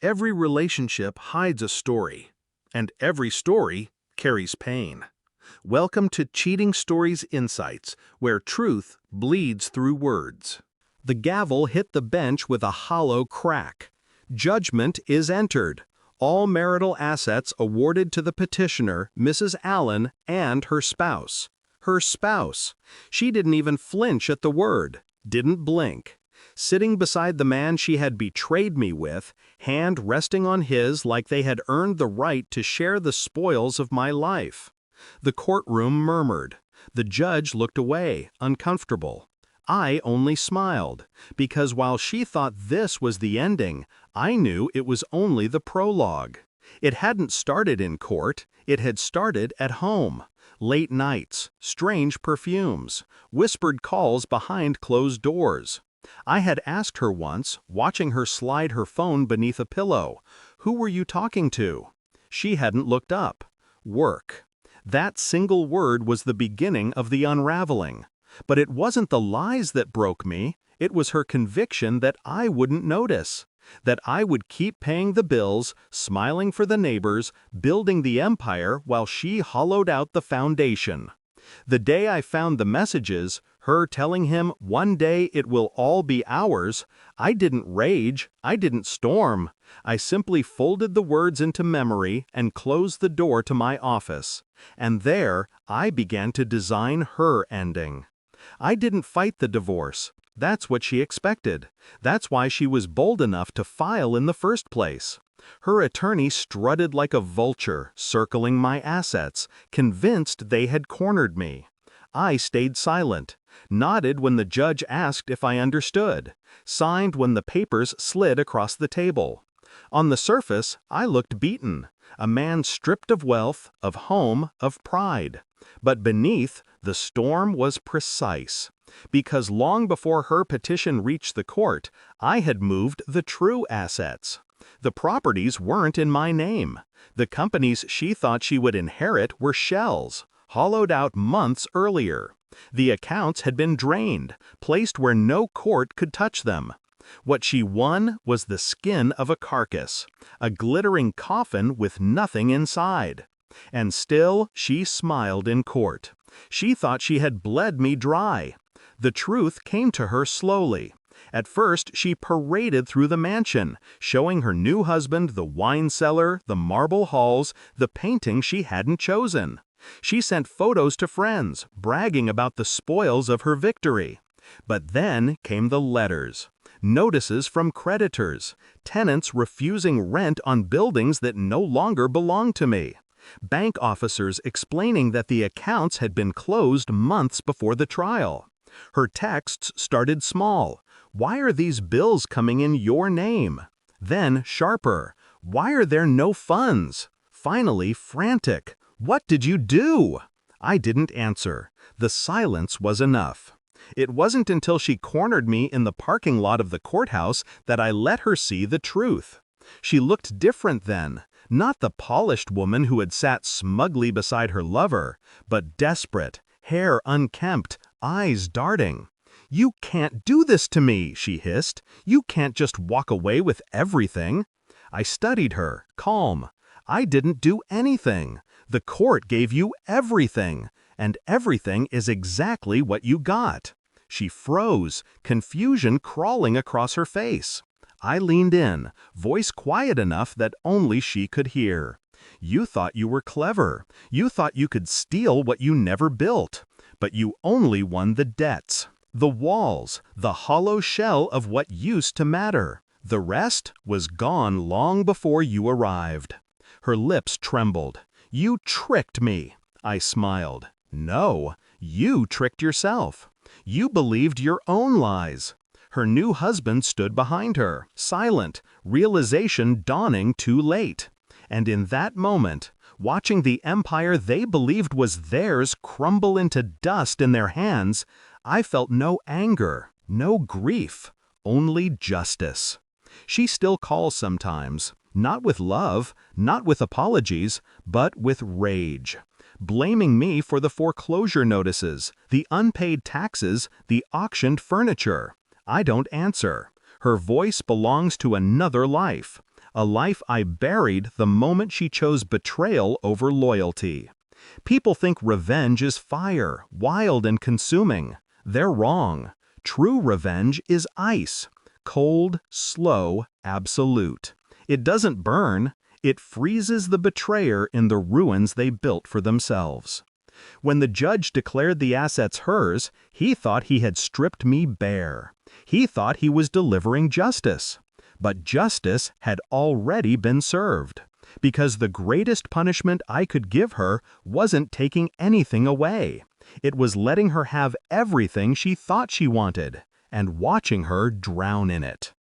Every relationship hides a story, and every story carries pain. Welcome to Cheating Stories Insights, where truth bleeds through words. The gavel hit the bench with a hollow crack. Judgment is entered. All marital assets awarded to the petitioner, Mrs. Allen, and her spouse. Her spouse. She didn't even flinch at the word, didn't blink. Sitting beside the man she had betrayed me with, hand resting on his like they had earned the right to share the spoils of my life. The courtroom murmured. The judge looked away, uncomfortable. I only smiled, because while she thought this was the ending, I knew it was only the prologue. It hadn't started in court, it had started at home. Late nights, strange perfumes, whispered calls behind closed doors. I had asked her once, watching her slide her phone beneath a pillow, "Who were you talking to?" She hadn't looked up. Work. That single word was the beginning of the unraveling. But it wasn't the lies that broke me, it was her conviction that I wouldn't notice. That I would keep paying the bills, smiling for the neighbors, building the empire while she hollowed out the foundation. The day I found the messages, her telling him one day it will all be ours, I didn't rage, I didn't storm. I simply folded the words into memory and closed the door to my office. And there, I began to design her ending. I didn't fight the divorce. That's what she expected. That's why she was bold enough to file in the first place. Her attorney strutted like a vulture, circling my assets, convinced they had cornered me. I stayed silent, nodded when the judge asked if I understood, signed when the papers slid across the table. On the surface, I looked beaten, a man stripped of wealth, of home, of pride. But beneath, the storm was precise. Because long before her petition reached the court, I had moved the true assets. The properties weren't in my name. The companies she thought she would inherit were shells, hollowed out months earlier. The accounts had been drained, placed where no court could touch them. What she won was the skin of a carcass, a glittering coffin with nothing inside. And still she smiled in court. She thought she had bled me dry. The truth came to her slowly. At first, she paraded through the mansion, showing her new husband the wine cellar, the marble halls, the painting she hadn't chosen. She sent photos to friends, bragging about the spoils of her victory. But then came the letters. Notices from creditors, tenants refusing rent on buildings that no longer belonged to me. Bank officers explaining that the accounts had been closed months before the trial. Her texts started small. "Why are these bills coming in your name?" Then sharper. "Why are there no funds?" Finally frantic. "What did you do?" I didn't answer. The silence was enough. It wasn't until she cornered me in the parking lot of the courthouse that I let her see the truth. She looked different then. Not the polished woman who had sat smugly beside her lover, but desperate, hair unkempt, eyes darting. "You can't do this to me," she hissed. "You can't just walk away with everything." I studied her, calm. "I didn't do anything. The court gave you everything, and everything is exactly what you got." She froze, confusion crawling across her face. I leaned in, voice quiet enough that only she could hear. "You thought you were clever. You thought you could steal what you never built. But you only won the debts, the walls, the hollow shell of what used to matter. The rest was gone long before you arrived." Her lips trembled. "You tricked me." I smiled. "No, you tricked yourself. You believed your own lies." Her new husband stood behind her, silent, realization dawning too late. And in that moment, watching the empire they believed was theirs crumble into dust in their hands, I felt no anger, no grief, only justice. She still calls sometimes, not with love, not with apologies, but with rage. Blaming me for the foreclosure notices, the unpaid taxes, the auctioned furniture. I don't answer. Her voice belongs to another life. A life I buried the moment she chose betrayal over loyalty. People think revenge is fire, wild and consuming. They're wrong. True revenge is ice. Cold, slow, absolute. It doesn't burn. It freezes the betrayer in the ruins they built for themselves. When the judge declared the assets hers, he thought he had stripped me bare. He thought he was delivering justice. But justice had already been served, because the greatest punishment I could give her wasn't taking anything away. It was letting her have everything she thought she wanted, and watching her drown in it.